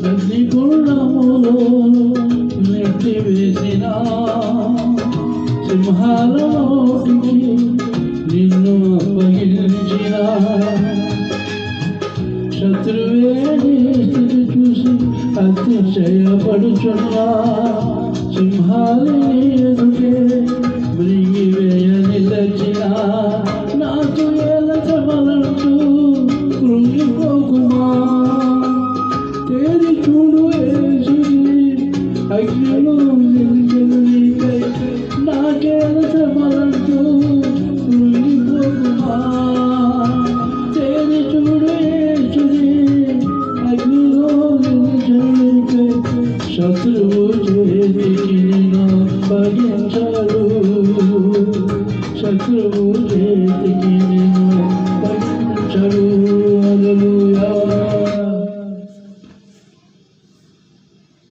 అగ్నిగుండములో నెట్టివేసిన సింహాల నోటికి నిన్ను అప్పగించిన శత్రువే నీ స్థితి చూసి అతిశయపడుచున్నా సింహాలని ఎదుటే మృంగి వేయ నిలచిన నాకు ఏల శ్రమలంటూ కృంగిపోకుమా తేరి చూడు యేసుని అగ్నిలో నిలిచెను నీకై నాకేల శ్రమలంటూ కృంగిపోకుమా తేరి చూడు యేసుని అగ్నిలో నిలిచెను నీకై శత్రువు చేతికి నిన్ను అప్పగించాడు శత్రువు చేతికి నిన్ను అప్పగించాడు హల్లెలూయా